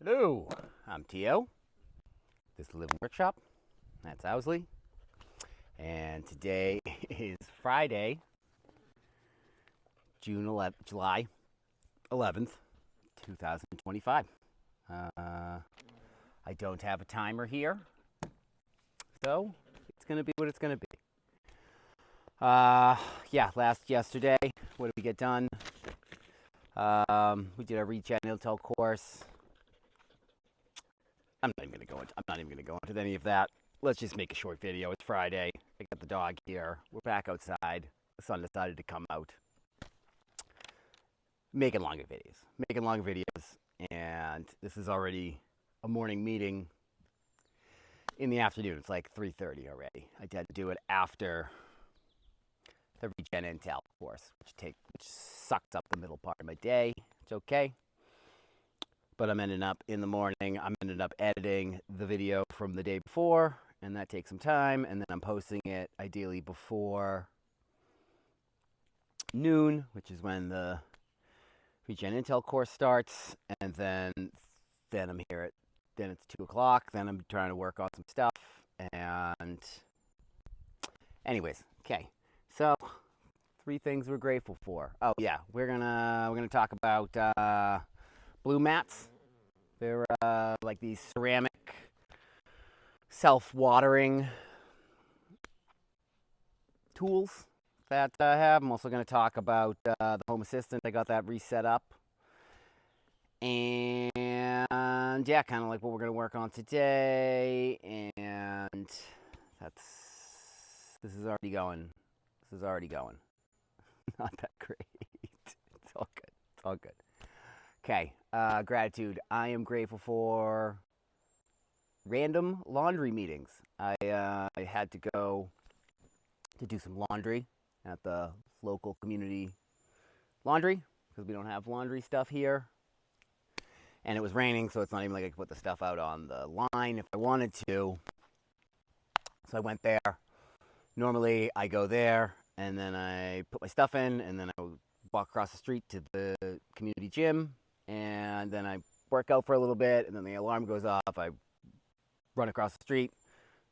Hello, I'm T.O. This is the Living Workshop. That's Owsley. And today is Friday, July 11th, 2025. I don't have a timer here, so it's going to be what it's going to be. Yesterday, what did we get done? We did a Regen Intel course. I'm not even going to go into any of that. Let's just make a short video. It's Friday. I got the dog here. We're back outside. The sun decided to come out. Making longer videos. And this is already a morning meeting in the afternoon. It's like 3:30 already. I had to do it after the Regen Intel course, which sucked up the middle part of my day. It's okay. But I'm ending up editing the video from the day before, and that takes some time, and then I'm posting it ideally before noon, which is when the Regen Intel course starts, and then I'm here then it's 2 o'clock, then I'm trying to work on some stuff, and anyways, okay, so 3 things we're grateful for. Oh yeah, we're gonna talk about Blumats. They're like these ceramic self-watering tools that I have. I'm also going to talk about the Home Assistant. I got that reset up. And yeah, kind of like what we're going to work on today. And this is already going. Not that great. It's all good. Okay, gratitude. I am grateful for random laundry meetings. I had to go to do some laundry at the local community laundry because we don't have laundry stuff here. And it was raining, so it's not even like I could put the stuff out on the line if I wanted to. So I went there. Normally, I go there, and then I put my stuff in, and then I would walk across the street to the community gym, and then I work out for a little bit, and then the alarm goes off. I run across the street,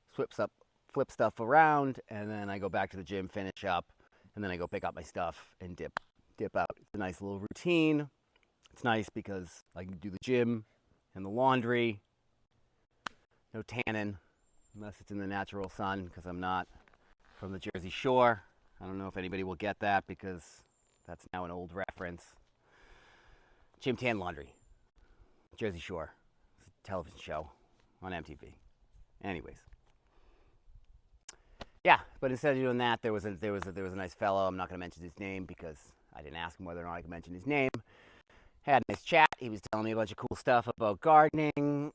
flip stuff around, and then I go back to the gym, finish up, and then I go pick up my stuff and dip out. It's a nice little routine. It's nice because I can do the gym and the laundry. No tanning unless it's in the natural sun because I'm not from the Jersey Shore. I don't know if anybody will get that because that's now an old reference. Gym Tan Laundry, Jersey Shore. It's a television show on MTV. Anyways, yeah, but instead of doing that, there was a nice fellow. I'm not going to mention his name because I didn't ask him whether or not I could mention his name. Had a nice chat. He was telling me a bunch of cool stuff about gardening,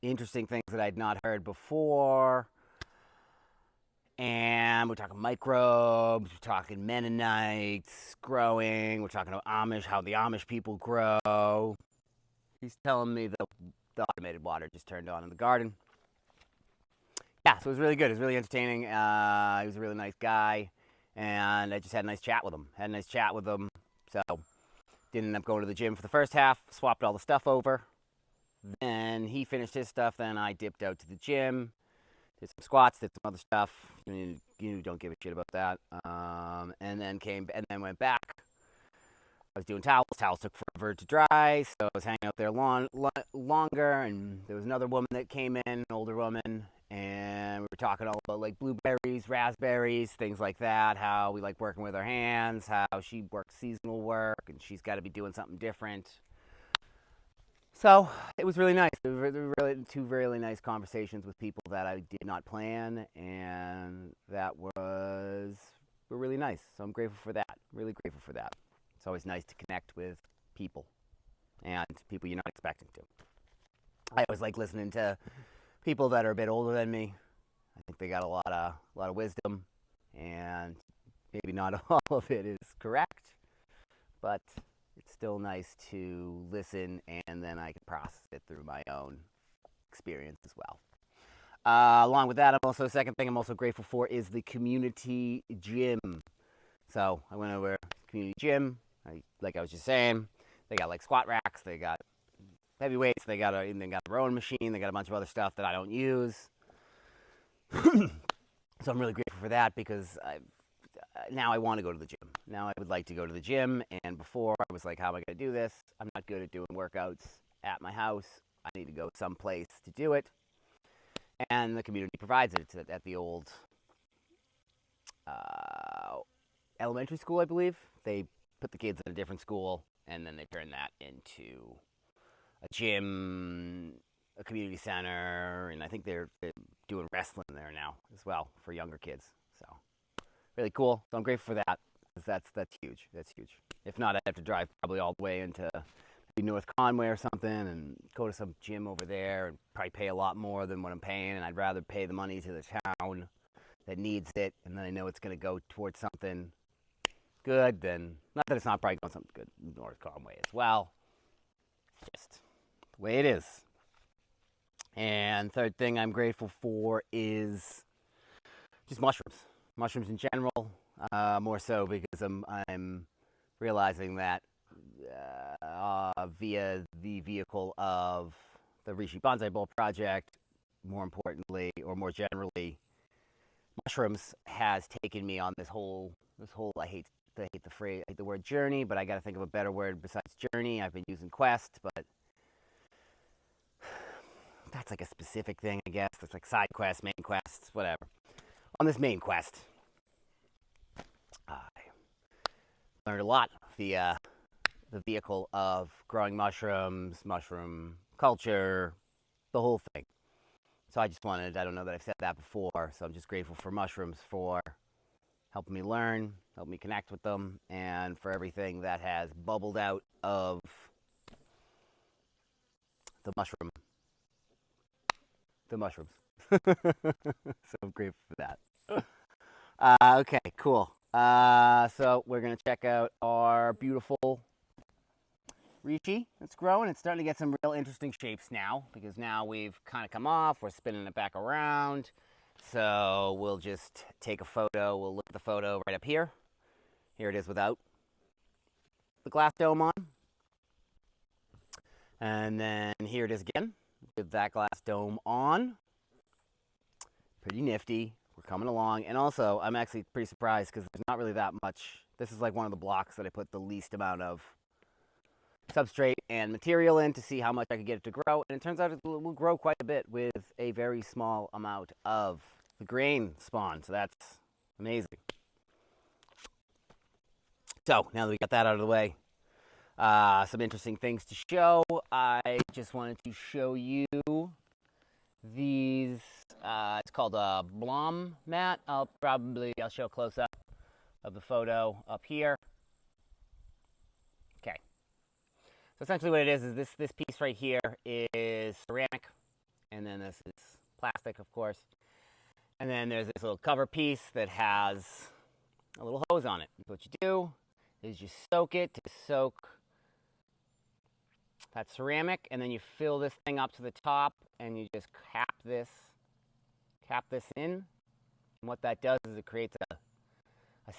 interesting things that I'd not heard before. And we're talking microbes, we're talking Mennonites growing, we're talking about Amish, how the Amish people grow. He's telling me the automated water just turned on in the garden. Yeah, so it was really good. It was really entertaining. He was a really nice guy, and I just had a nice chat with him. So didn't end up going to the gym for the first half, swapped all the stuff over. Then he finished his stuff, then I dipped out to the gym. Did some squats, did some other stuff. You don't give a shit about that. And then went back. I was doing towels. Towels took forever to dry, so I was hanging out there longer. And there was another woman that came in, an older woman, and we were talking all about like blueberries, raspberries, things like that. How we like working with our hands. How she works seasonal work, and she's got to be doing something different. So it was really nice. There were two really nice conversations with people that I did not plan, and were really nice. So I'm grateful for that. Really grateful for that. It's always nice to connect with people, and people you're not expecting to. I always like listening to people that are a bit older than me. I think they got a lot of wisdom, and maybe not all of it is correct, but it's still nice to listen, and then I can process it through my own experience as well. Along with that, second thing I'm also grateful for is the community gym. So I went over to the community gym, like I was just saying. They got like squat racks, they got heavy weights, they got a rowing machine, they got a bunch of other stuff that I don't use. So I'm really grateful for that because now I want to go to the gym. Now I would like to go to the gym, and before I was like, how am I going to do this? I'm not good at doing workouts at my house. I need to go someplace to do it, and the community provides it. It's at the old elementary school, I believe. They put the kids in a different school, and then they turn that into a gym, a community center, and I think they're doing wrestling there now as well for younger kids. So really cool. So I'm grateful for that, because that's huge. That's huge. If not, I'd have to drive probably all the way into maybe North Conway or something and go to some gym over there and probably pay a lot more than what I'm paying, and I'd rather pay the money to the town that needs it, and then I know it's going to go towards something good, then not that it's not probably going something good in North Conway as well. It's just the way it is. And third thing I'm grateful for is just mushrooms. Mushrooms in general, more so because I'm realizing that via the vehicle of the Rishi Bonsai Bowl project, more importantly, or more generally, mushrooms has taken me on this whole I hate the phrase, I hate the word journey, but I got to think of a better word besides journey. I've been using quest, but that's like a specific thing, I guess. That's like side quests, main quests, whatever. On this main quest, I learned a lot via the vehicle of growing mushrooms, mushroom culture, the whole thing. So I just wanted, I don't know that I've said that before, so I'm just grateful for mushrooms for helping me learn, helping me connect with them, and for everything that has bubbled out of the mushrooms. So I'm grateful for that. Okay, cool. So we're going to check out our beautiful Rishi. It's growing. It's starting to get some real interesting shapes now, because now we've kind of come off. We're spinning it back around. So we'll just take a photo. We'll look at the photo right up here. Here it is without the glass dome on. And then here it is again with that glass dome on. Pretty nifty. We're coming along. And also, I'm actually pretty surprised because there's not really that much. This is like one of the blocks that I put the least amount of substrate and material in to see how much I could get it to grow. And it turns out it will grow quite a bit with a very small amount of the grain spawn. So that's amazing. So now that we got that out of the way, some interesting things to show. I just wanted to show you these. It's called a Blumats. I'll show a close up of the photo up here. Okay. So essentially what it is this piece right here is ceramic, and then this is plastic, of course. And then there's this little cover piece that has a little hose on it. What you do is you soak it to soak that ceramic, and then you fill this thing up to the top, and you just cap this in. And what that does is it creates a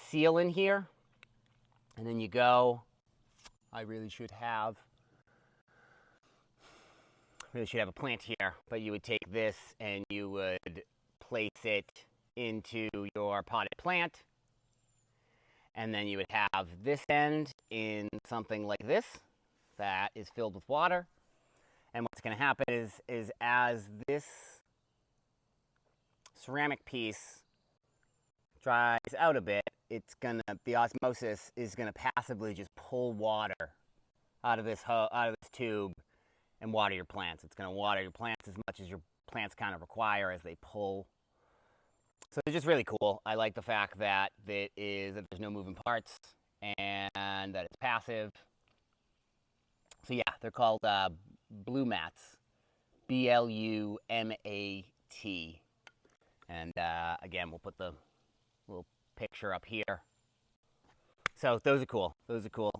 seal in here. And then you go, I really should have a plant here, but you would take this and you would place it into your potted plant. And then you would have this end in something like this that is filled with water. And what's going to happen is as this ceramic piece dries out a bit, the osmosis is gonna passively just pull water out of this tube and water your plants. It's gonna water your plants as much as your plants kind of require as they pull. So it's just really cool. I like the fact that that there's no moving parts and that it's passive. So yeah, they're called Blumats, B-L-U-M-A-T. And again, we'll put the little picture up here. So those are cool.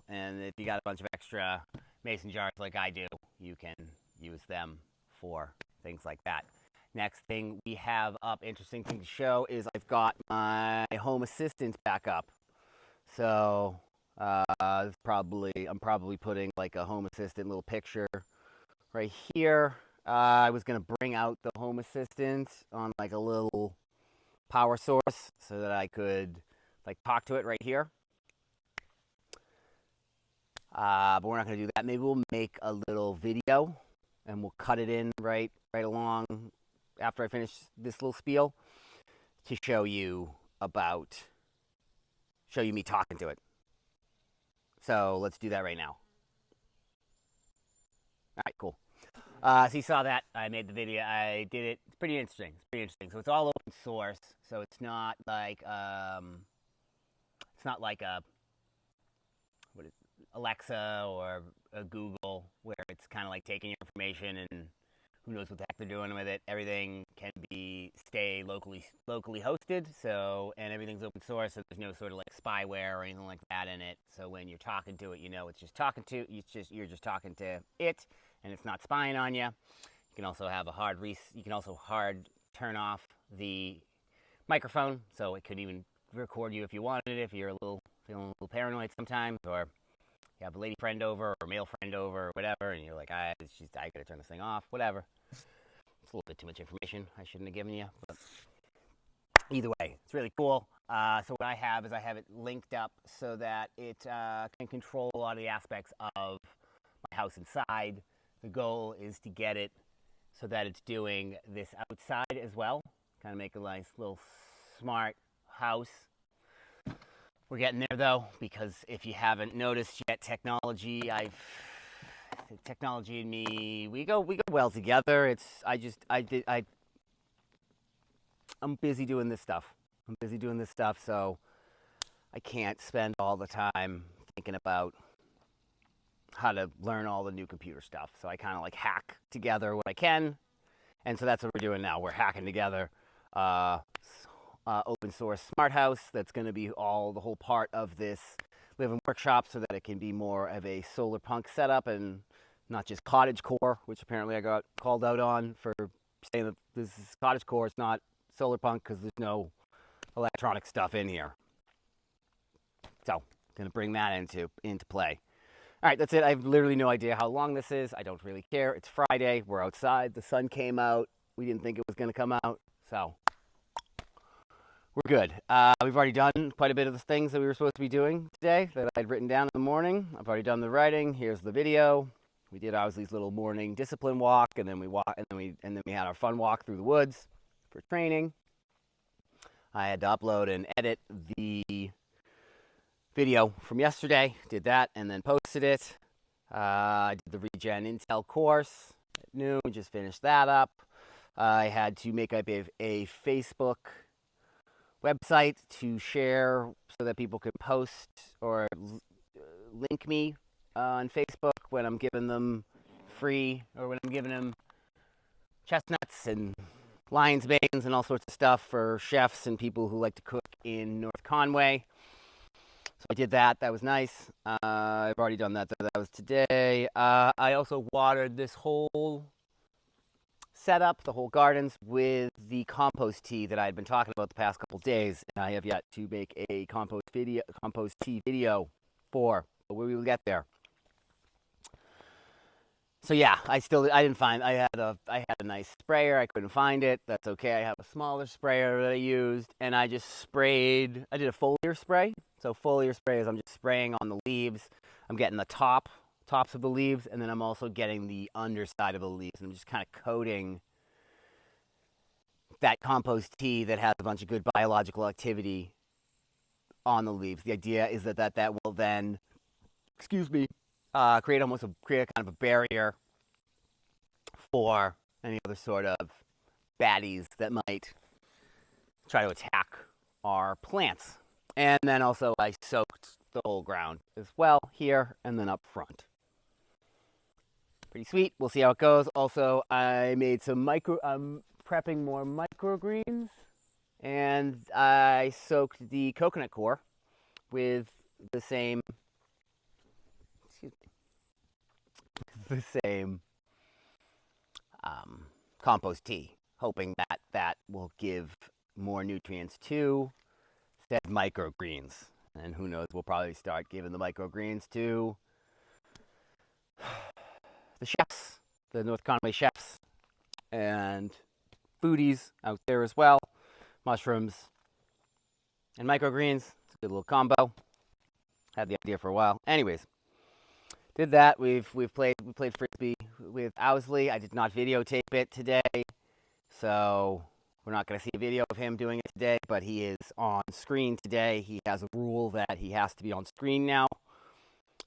And if you got a bunch of extra mason jars like I do, you can use them for things like that. Next thing we have up, interesting thing to show, is I've got my home assistant back up. So I'm probably putting like a Home Assistant little picture right here. I was gonna bring out the Home Assistant on like a little power source so that I could like talk to it right here. But we're not gonna do that. Maybe we'll make a little video and we'll cut it in right along after I finish this little spiel to show you me talking to it. So let's do that right now. All right, cool. So you saw that. I made the video. I did it. It's pretty interesting. So it's all open source. So it's not like a Alexa or a Google where it's kind of like taking your information and who knows what the heck they're doing with it. Everything can stay locally hosted. So and everything's open source. So there's no sort of like spyware or anything like that in it. So when you're talking to it, it's just talking to you're just talking to it. And it's not spying on you. You can also have you can also hard turn off the microphone, so it could even record you if you wanted it, if you're feeling a little paranoid sometimes, or you have a lady friend over or a male friend over or whatever, and you're like, I gotta turn this thing off, whatever. It's a little bit too much information I shouldn't have given you, but either way, it's really cool. So what I have it linked up so that it can control a lot of the aspects of my house inside. The goal is to get it so that it's doing this outside as well. Kind of make a nice little smart house. We're getting there though, because if you haven't noticed yet, technology and me, we go well together. I'm busy doing this stuff. So I can't spend all the time thinking about how to learn all the new computer stuff. So I kind of like hack together what I can. And so that's what we're doing now. We're hacking together open source smart house that's going to be the whole part of this live-in workshop so that it can be more of a solar punk setup and not just cottage core, which apparently I got called out on for saying that this is cottage core. It's not solar punk because there's no electronic stuff in here. So going to bring that into play. All right, that's it. I have literally no idea how long this is. I don't really care. It's Friday. We're outside. The sun came out. We didn't think it was going to come out. So we're good. We've already done quite a bit of the things that we were supposed to be doing today that I'd written down in the morning. I've already done the writing. Here's the video. We did Owsley's little morning discipline walk, and then we had our fun walk through the woods for training. I had to upload and edit the video from yesterday, did that, and then posted it. I did the Regen Intel course at noon, just finished that up. I had to make up a Facebook website to share so that people could post or link me on Facebook when I'm giving them free or when I'm giving them chestnuts and lion's manes and all sorts of stuff for chefs and people who like to cook in North Conway. So I did that. That was nice. I've already done that. That was today. I also watered this whole setup, the whole gardens, with the compost tea that I had been talking about the past couple days, and I have yet to make a compost tea video for. But we will get there. So yeah, I didn't find. I had a nice sprayer. I couldn't find it. That's okay. I have a smaller sprayer that I used, and I just sprayed. I did a foliar spray. So foliar spray is I'm just spraying on the leaves. I'm getting the tops of the leaves, and then I'm also getting the underside of the leaves. And I'm just kind of coating that compost tea that has a bunch of good biological activity on the leaves. The idea is that will then, create a kind of a barrier for any other sort of baddies that might try to attack our plants. And then also I soaked the whole ground as well here and then up front. Pretty sweet. We'll see how it goes. Also, I made some I'm prepping more microgreens, and I soaked the coconut core with the same compost tea, hoping that will give more nutrients to said microgreens. And who knows, we'll probably start giving the microgreens to the chefs, the North Conway chefs, and foodies out there as well. Mushrooms and microgreens. It's a good little combo. Had the idea for a while. Anyways, did that. We played frisbee with Owsley. I did not videotape it today, so we're not going to see a video of him doing it today, but he is on screen today. He has a rule that he has to be on screen now.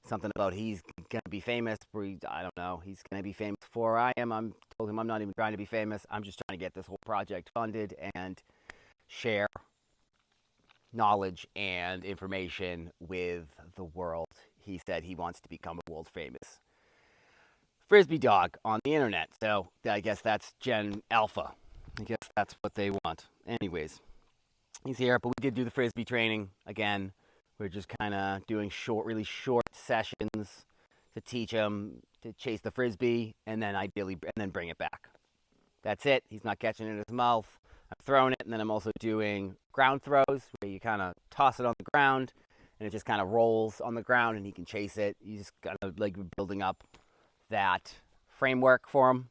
Something about he's going to be famous. I don't know. He's going to be famous before I am. I told him I'm not even trying to be famous. I'm just trying to get this whole project funded and share knowledge and information with the world. He said he wants to become a world famous frisbee dog on the internet. So I guess that's Gen Alpha. I guess that's what they want. Anyways, he's here, but we did do the frisbee training again. We're just kind of doing really short sessions to teach him to chase the frisbee and then bring it back. That's it. He's not catching it in his mouth. I'm throwing it, and then I'm also doing ground throws where you kind of toss it on the ground and it just kind of rolls on the ground and he can chase it. You just kind of like building up that framework for him.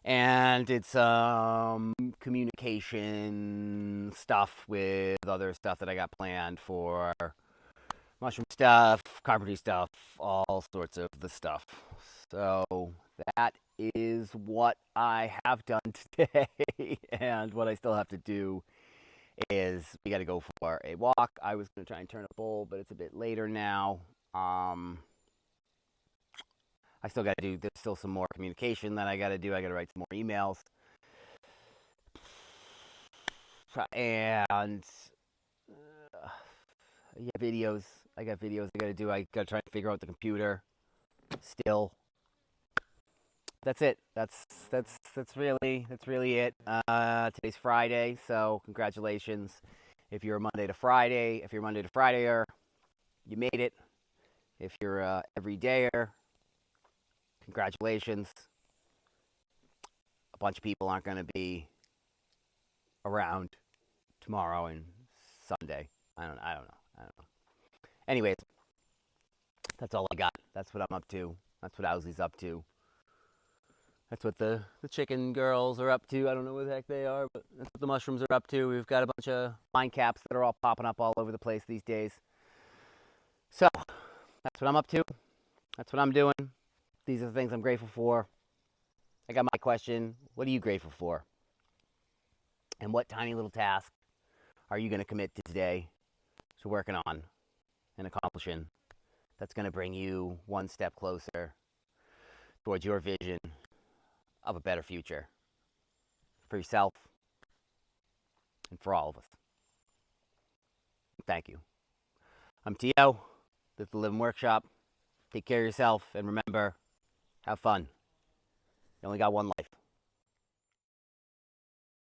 And it's communication stuff with other stuff that I got planned for mushroom stuff, carpentry stuff, all sorts of the stuff. So that is what I have done today. And what I still have to do is we got to go for a walk. I was going to try and turn a bowl, but it's a bit later now. I still got to do, there's still some more communication that I got to do. I got to write some more emails. And videos. I got videos I got to do. I got to try and figure out the computer still. That's it. That's really it. Today's Friday, so congratulations. If you're a Monday to Fridayer, you made it. If you're a everydayer, congratulations. A bunch of people aren't going to be around tomorrow and Sunday. I don't know. Anyways, that's all I got. That's what I'm up to. That's what Owsley's up to. That's what the chicken girls are up to. I don't know what the heck they are, but that's what the mushrooms are up to. We've got a bunch of pine caps that are all popping up all over the place these days. So, that's what I'm up to. That's what I'm doing. These are the things I'm grateful for. I got my question. What are you grateful for? And what tiny little task are you going to commit to today to working on and accomplishing that's going to bring you one step closer towards your vision of a better future for yourself and for all of us. Thank you. I'm T.O. This is the Living Workshop. Take care of yourself and remember, have fun. You only got one life.